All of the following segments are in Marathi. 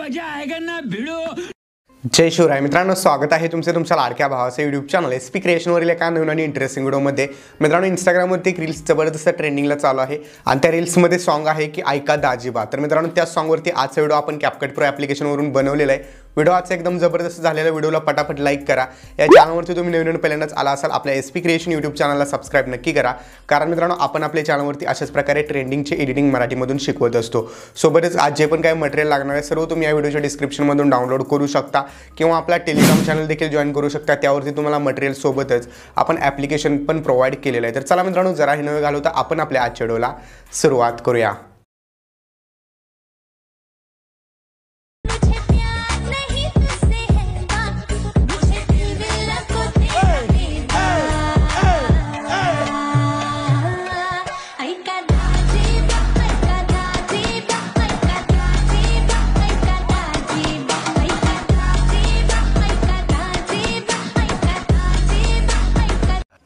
मजा आएगा ना भिड़ो। जय शिवराय मित्रांनो, स्वागत आहे तुमच्या लाडक्या भावाचं यूट्यूब चॅनल एसपी क्रिएशनवरील एका नवीन आणि इंटरेस्टिंग व्हिडिओमध्ये. मित्रांनो, इंस्टाग्रामवरती एक रील्स जबरदस्त ट्रेंडिंगला चालू आहे आणि त्या रील्समध्ये सॉन्ग आहे की ऐका दाजीबा. तर मित्रांनो, त्या सॉन्गवरती आजचा व्हिडिओ आपण CapCut Pro ॲप्लिकेशनवरून बनवलेला आहे. व्हिडिओ आजचा एकदम जबरदस्त झालेला. व्हिडिओला पटापट लाईक करा. या चॅनलवरती तुम्ही नवीन पहिल्यांदाच आला असाल, आपल्या एसपी क्रिएशन यूट्यूब चॅनलला सबस्क्राईब नक्की करा. कारण मित्रांनो, आपण आपल्या चॅनलवरती अशाच प्रकारे ट्रेंडिंगचे एडिटिंग मराठीमधून शिकवत असतो. सोबतच आज जे पण काही मटेरियल लागणार आहे सर्व तुम्ही या व्हिडिओच्या डिस्क्रिप्शनमधून डाउनलोड करू शकता किंवा आपला टेलिग्राम चॅनल देखील जॉईन करू शकता. त्यावरती तुम्हाला मटेरियल सोबतच आपण ॲप्लिकेशन पण प्रोव्हाइड केलेलं आहे. तर चला मित्रांनो, जरा हे नवे घालवता आपण आपल्या आजच्या व्हिडिओला सुरुवात करूया.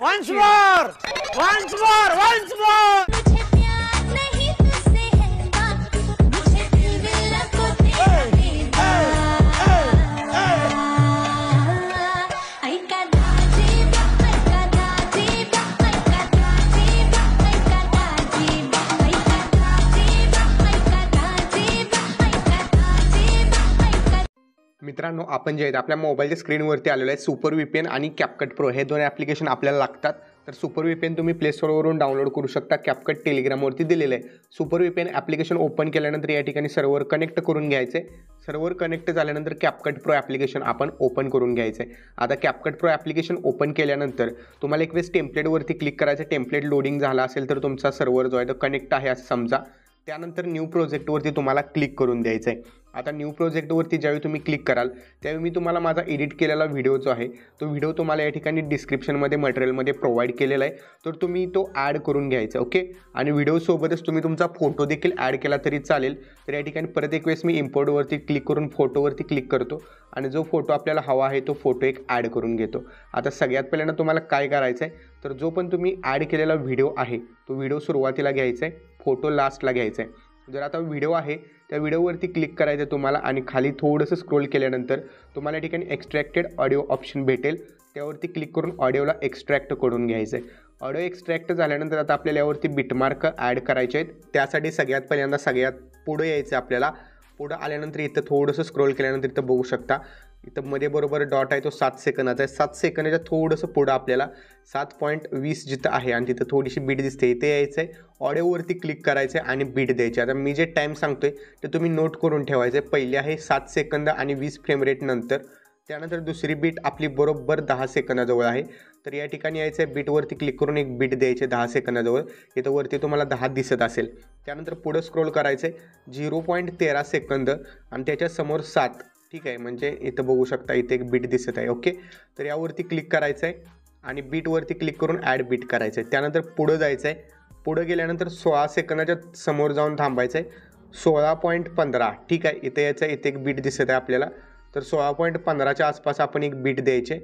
Once more! Once more! Once more! मित्रांनो, आपण जे आहेत आपल्या मोबाईलच्या स्क्रीनवरती आलेलं आहे. सुपर VPN आणि CapCut Pro हे दोन ॲप्लिकेशन आपल्याला लागतात. तर सुपर VPN तुम्ही प्ले स्टोरवरून डाउनलोड करू शकता. CapCut टेलिग्रामवरती दिलेलं आहे. सुपर VPN ॲप्लिकेशन ओपन केल्यानंतर या ठिकाणी सर्व्हर कनेक्ट करून घ्यायचे. सर्व्हर कनेक्ट झाल्यानंतर CapCut Pro ॲप्लिकेशन आपण ओपन करून घ्यायचं आहे. आता CapCut Pro ॲप्लिकेशन ओपन केल्यानंतर तुम्हाला एक वेळेस टेम्पलेटवरती क्लिक करायचं. टेम्पलेट लोडिंग झाला असेल तर तुमचा सर्व्हर जो आहे तो कनेक्ट आहे असं समजा. त्यानंतर न्यू प्रोजेक्टवरती तुम्हाला क्लिक करून द्यायचं आहे. आता न्यू प्रोजेक्टवरती ज्यावेळी तुम्ही क्लिक कराल त्यावेळी मी तुम्हाला माझा एडिट केलेला व्हिडिओ जो आहे तो व्हिडिओ तुम्हाला या ठिकाणी डिस्क्रिप्शनमध्ये मटेरियलमध्ये प्रोव्हाइड केलेला आहे. तर तुम्ही तो ॲड करून घ्यायचा. ओके. आणि व्हिडिओसोबतच तुम्ही तुमचा फोटो देखील ॲड केला तरी चालेल. तर या ठिकाणी परत एक वेळेस मी इम्पोर्टवरती क्लिक करून फोटोवरती क्लिक करतो आणि जो फोटो आपल्याला हवा आहे तो फोटो एक ॲड करून घेतो. आता सगळ्यात पहिल्यांदा तुम्हाला काय करायचं आहे तर जो पण तुम्ही ॲड केलेला व्हिडिओ आहे तो व्हिडिओ सुरुवातीला घ्यायचा आहे, फोटो लास्टला घ्यायचा आहे. जर आता व्हिडिओ आहे त्या व्हिडिओवरती क्लिक करायचं तुम्हाला आणि खाली थोडंसं स्क्रोल केल्यानंतर तुम्हाला या ठिकाणी एक्स्ट्रॅक्टेड ऑडिओ ऑप्शन भेटेल. त्यावरती क्लिक करून ऑडिओला एक्स्ट्रॅक्ट करून घ्यायचं आहे. ऑडिओ एक्स्ट्रॅक्ट झाल्यानंतर आता आपल्याला यावरती बिटमार्क ॲड करायचे आहेत. त्यासाठी सगळ्यात पहिल्यांदा सगळ्यात पुढं यायचं आपल्याला. पुढं आल्यानंतर इथं थोडंसं स्क्रोल केल्यानंतर इथं बघू शकता इथं मध्ये बरोबर डॉट आहे तो 7 सेकंदाचा आहे. 7 सेकंदाच्या थोडंसं पुढं आपल्याला 7.20 जिथं आहे आणि तिथं थोडीशी बीट दिसते इथे यायचं आहे. ऑडिओवरती क्लिक करायचं आहे आणि बीट द्यायची. आता मी जे टाईम सांगतोय ते तुम्ही नोट करून ठेवायचं आहे. पहिली आहे 7 सेकंद आणि 20 फ्रेम रेट नंतर. त्यानंतर दुसरी बीट आपली बरोबर 10 सेकंदाजवळ आहे. तर या ठिकाणी यायचं आहे, बीटवरती क्लिक करून एक बीट द्यायचे 10 सेकंदाजवळ. इथं वरती तुम्हाला 10 दिसत असेल. त्यानंतर पुढं स्क्रोल करायचं आहे 0.13 सेकंद आणि त्याच्यासमोर 7. ठीक आहे, म्हणजे इथं बघू शकता इथे एक बीट दिसत आहे. ओके. तर यावरती क्लिक करायचं आहे आणि बीटवरती क्लिक करून ॲड बीट करायचं आहे. त्यानंतर पुढं जायचं आहे. पुढं गेल्यानंतर 16 सेकंदाच्या समोर जाऊन थांबायचं आहे. 16.15. ठीक आहे, इथे यायचं आहे. इथे एक बीट दिसत आहे आपल्याला. तर 16.15च्या आसपास आपण एक बीट द्यायचे.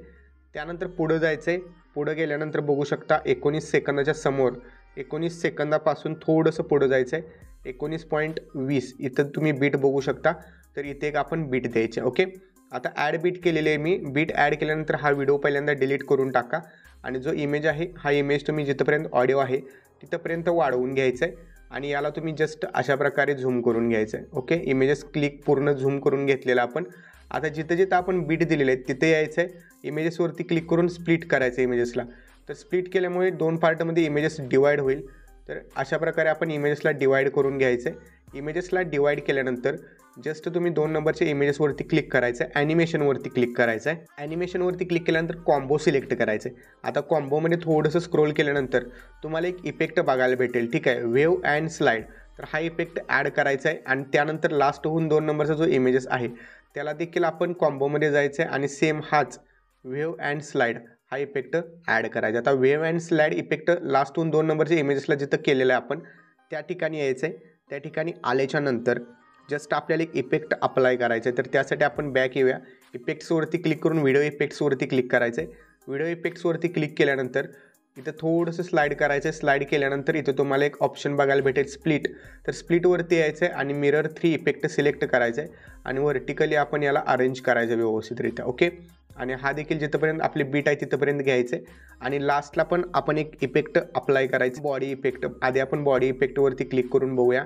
त्यानंतर पुढं जायचं आहे. पुढं गेल्यानंतर बघू शकता 19 सेकंदाच्या समोर 19 सेकंदापासून थोडंसं पुढं जायचं आहे. 19.20 इथं तुम्ही बीट बघू शकता. तर इथे एक आपण बीट द्यायचे. ओके. आता ॲड बीट केलेली आहे मी. बीट ॲड केल्यानंतर हा व्हिडिओ पहिल्यांदा डिलीट करून टाका आणि जो इमेज आहे हा इमेज तुम्ही जिथंपर्यंत ऑडिओ आहे तिथंपर्यंत वाढवून घ्यायचं आहे आणि याला तुम्ही जस्ट अशा प्रकारे झूम करून घ्यायचं आहे. ओके. इमेजेस क्लिक पूर्ण झूम करून घेतलेला आपण. आता जिथं जिथं आपण बीट दिलेले आहेत तिथे यायचं आहे. इमेजेसवरती क्लिक करून स्प्लिट करायचं इमेजेसला. तर स्प्लिट केल्यामुळे 2 पार्टमध्ये इमेजेस डिवाईड होईल. तर अशा प्रकारे आपण इमेजेसला डिवाईड करून घ्यायचं आहे. इमेजेसला डिवाईड केल्यानंतर जस्ट तुम्ही 2 नंबरच्या इमेजेसवरती क्लिक करायचं आहे. ॲनिमेशनवरती क्लिक करायचं आहे. ॲनिमेशनवरती क्लिक केल्यानंतर कॉम्बो सिलेक्ट करायचं आहे. आता कॉम्बोमध्ये थोडंसं स्क्रोल केल्यानंतर तुम्हाला एक इफेक्ट बघायला भेटेल. ठीक आहे, वेव्ह अँड स्लाईड. तर हा इफेक्ट ॲड करायचा आहे आणि त्यानंतर लास्टहून 2 नंबरचा जो इमेजेस आहे त्याला देखील आपण कॉम्बोमध्ये जायचं आहे आणि सेम हाच वेव्ह अँड स्लाईड हा इफेक्ट ॲड करायचा. आता वेव्ह अँड स्लाईड इफेक्ट लास्टहून 2 नंबरच्या इमेजेसला जिथं केलेलं आहे आपण त्या ठिकाणी यायचं आहे. त्या ठिकाणी आल्याच्या नंतर जस्ट आपल्याला एक इफेक्ट अप्लाय करायचं आहे. तर त्यासाठी आपण बॅक येऊया. इफेक्ट्सवरती क्लिक करून व्हिडिओ इफेक्ट्सवरती क्लिक करायचं आहे. व्हिडिओ इफेक्ट्सवरती क्लिक केल्यानंतर इथं थोडंसं स्लाईड करायचं आहे. स्लाईड केल्यानंतर इथं तुम्हाला एक ऑप्शन बघायला भेटेल स्प्लिट. तर स्प्लिटवरती यायचं आहे आणि मिरर 3 इफेक्ट सिलेक्ट करायचं आहे आणि व्हर्टिकली आपण याला अरेंज करायचं व्यवस्थितरित्या. ओके. आणि हा देखील जिथंपर्यंत आपली बीट आहे तिथंपर्यंत घ्यायचं आहे आणि लास्टला पण आपण एक इफेक्ट अप्लाय करायचं, बॉडी इफेक्ट. आधी आपण बॉडी इफेक्टवरती क्लिक करून बघूया.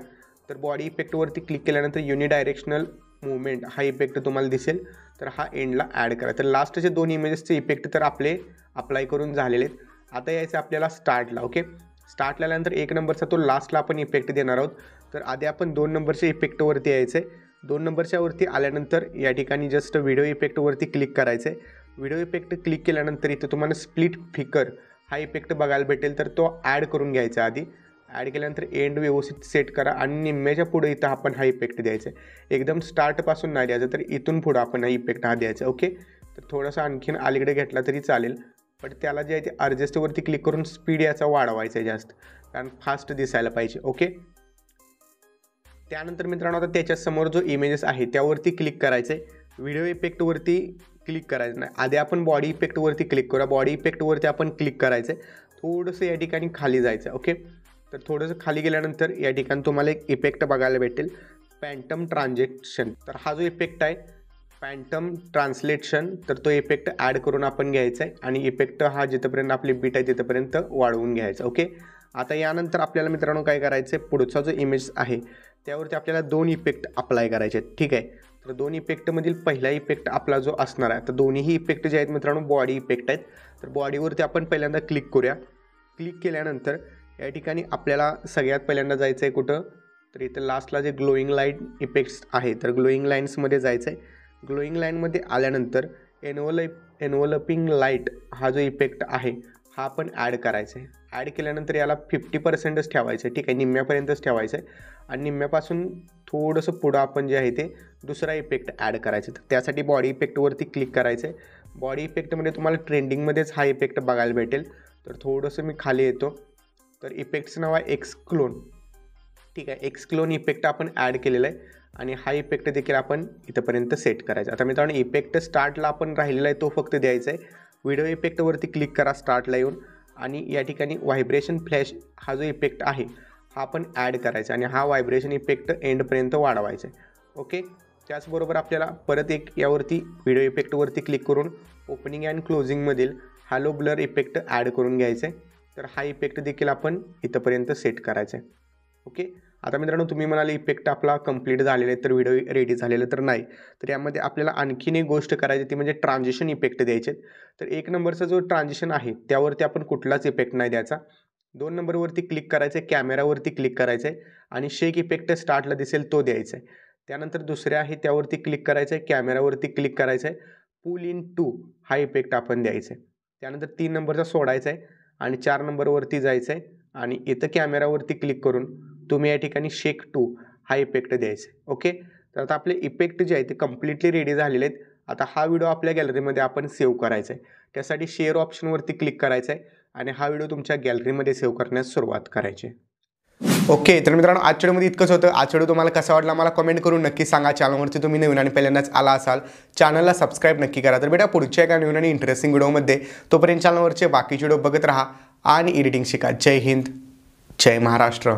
तर बॉडी इफेक्टवरती क्लिक केल्यानंतर युनिडायरेक्शनल मुवमेंट हा इफेक्ट तुम्हाला दिसेल. तर हा एंडला ॲड करा. तर लास्टचे 2 इमेजेसचे इफेक्ट तर आपले अप्लाय करून झालेले आहेत. आता यायचं आपल्याला स्टार्टला. ओके. स्टार्टला आल्यानंतर 1 नंबरचा तो लास्टला आपण इफेक्ट देणार आहोत. तर आधी आपण 2 नंबरच्या इफेक्टवरती यायचं आहे. 2 नंबरच्या वरती आल्यानंतर या ठिकाणी जस्ट व्हिडिओ इफेक्टवरती क्लिक करायचं आहे. व्हिडिओ इफेक्ट क्लिक केल्यानंतर इथं तुम्हाला स्प्लिट फिकर हा इफेक्ट बघायला भेटेल. तर तो ॲड करून घ्यायचा आधी. ॲड केल्यानंतर एंड व्यवस्थित सेट करा आणि निम्म्याच्या पुढे इथं आपण हा इफेक्ट द्यायचा आहे. एकदम स्टार्टपासून नाही द्यायचं, तर इथून पुढं आपण हा इफेक्ट हा द्यायचा. ओके. तर थोडंसं आणखीन अलीकडे घेतला तरी चालेल, पण त्याला जे आहे ते ॲडजस्टवरती क्लिक करून स्पीड याचा वाढवायचा आहे जास्त, कारण फास्ट दिसायला पाहिजे. ओके. त्यानंतर मित्रांनो आता त्याच्यासमोर जो इमेजेस आहे त्यावरती क्लिक करायचं आहे. व्हिडिओ इफेक्टवरती क्लिक करायचं नाही. आधी आपण बॉडी इफेक्टवरती क्लिक करूया. बॉडी इफेक्टवरती आपण क्लिक करायचं आहे. थोडंसं या ठिकाणी खाली जायचं आहे. ओके. तर थोडंसं खाली गेल्यानंतर या ठिकाणी तुम्हाला एक इफेक्ट बघायला भेटेल, फॅन्टम ट्रान्झॅक्शन. तर हा जो इफेक्ट आहे फॅन्टम ट्रान्सलेशन, तर तो इफेक्ट ॲड करून आपण घ्यायचा आहे आणि इफेक्ट हा जिथंपर्यंत आपली बीट आहे तिथंपर्यंत वाढवून घ्यायचा. ओके. आता यानंतर आपल्याला मित्रांनो काय करायचं आहे, पुढचा जो इमेज आहे त्यावरती आपल्याला 2 इफेक्ट अप्लाय करायचे आहेत. ठीक आहे. तर 2 इफेक्टमधील पहिला इफेक्ट आपला जो असणार आहे, तर दोन्हीही इफेक्ट जे आहेत मित्रांनो बॉडी इफेक्ट आहेत. तर बॉडीवरती आपण पहिल्यांदा क्लिक करूया. क्लिक केल्यानंतर या ठिकाणी आपल्याला सगळ्यात पहिल्यांदा जायचं आहे कुठं, तर इथं लास्टला जे ग्लोईंग लाईट इफेक्ट्स आहे तर ग्लोईंग लाईन्समध्ये जायचं आहे. ग्लोईंग लाईनमध्ये आल्यानंतर एनवलपिंग लाईट हा जो इफेक्ट आहे हा आपण ॲड करायचा आहे. ॲड केल्यानंतर याला 50%च ठेवायचं आहे. ठीक आहे. निम्म्यापर्यंतच ठेवायचं आहे आणि निम्म्यापासून थोडंसं पुढं आपण जे आहे ते दुसरा इफेक्ट ॲड करायचं. तर त्यासाठी बॉडी इफेक्टवरती क्लिक करायचं आहे. बॉडी इफेक्टमध्ये तुम्हाला ट्रेंडिंगमध्येच हा इफेक्ट बघायला भेटेल. तर थोडंसं मी खाली येतो. तर इफेक्टचं नाव आहे एक्सक्लोन. ठीक आहे. एक्सक्लोन इफेक्ट आपण ॲड केलेला आहे आणि हा इफेक्ट देखील आपण इथंपर्यंत सेट करायचा. आता मित्रांनो इफेक्ट स्टार्टला आपण राहिलेला आहे तो फक्त द्यायचा आहे. व्हिडिओ इफेक्टवरती क्लिक करा स्टार्टला येऊन आणि या ठिकाणी व्हायब्रेशन फ्लॅश हा जो इफेक्ट आहे हा आपण ॲड करायचा आणि हा व्हायब्रेशन इफेक्ट एंडपर्यंत वाढवायचा आहे. ओके. त्याचबरोबर आपल्याला परत एक यावरती व्हिडिओ इफेक्टवरती क्लिक करून ओपनिंग अँड क्लोजिंगमधील हॅलो ब्लर इफेक्ट ॲड करून घ्यायचा आहे. तर हा इफेक्ट देखील आपण इथंपर्यंत सेट करायचा आहे. ओके. आता मित्रांनो तुम्ही म्हणाले इफेक्ट आपला कंप्लीट झालेला आहे तर व्हिडिओ रेडी झालेला, तर नाही. तर यामध्ये आपल्याला आणखीन एक गोष्ट करायची ती म्हणजे ट्रान्झिशन इफेक्ट द्यायचे. तर 1 नंबरचा जो ट्रान्झिशन आहे त्यावरती आपण कुठलाच इफेक्ट नाही द्यायचा. 2 नंबरवरती क्लिक करायचं आहे, कॅमेरावरती क्लिक करायचं आहे आणि शेक इफेक्ट स्टार्टला दिसेल तो द्यायचा आहे. त्यानंतर दुसरे आहे त्यावरती क्लिक करायचं आहे, कॅमेरावरती क्लिक करायचं आहे, पुल इन टू हा इफेक्ट आपण द्यायचा आहे. त्यानंतर 3 नंबरचा सोडायचा आहे आणि 4 नंबरवरती जायचं आहे आणि इथं कॅमेरावरती क्लिक करून तुम्ही या ठिकाणी शेक 2 हा इफेक्ट द्यायचा आहे. ओके. तर आता आपले इफेक्ट जे आहे ते कम्प्लिटली रेडी झालेले आहेत. आता हा व्हिडिओ आपल्या गॅलरीमध्ये आपण सेव्ह करायचा आहे. त्यासाठी शेअर ऑप्शनवरती क्लिक करायचं आहे आणि हा व्हिडिओ तुमच्या गॅलरीमध्ये सेव्ह करण्यास सुरुवात करायची आहे. ओके. तर मित्रांनो आजच्या व्हिडिओमध्ये इतकंच होतं. आजचा व्हिडिओ तुम्हाला कसा वाटला मला कमेंट करून नक्की सांगा. चॅनलवरती तुम्ही नवीन आणि पहिल्यांदाच आला असाल चॅनलला सबस्क्राईब नक्की करा. तर बेटा पुढच्या एका नवीन आणि इंटरेस्टिंग व्हिडिओमध्ये तोपर्यंत चॅनलवरचे बाकीचे व्हिडिओ बघत राहा आणि एडिटिंग शिका. जय हिंद, जय महाराष्ट्र.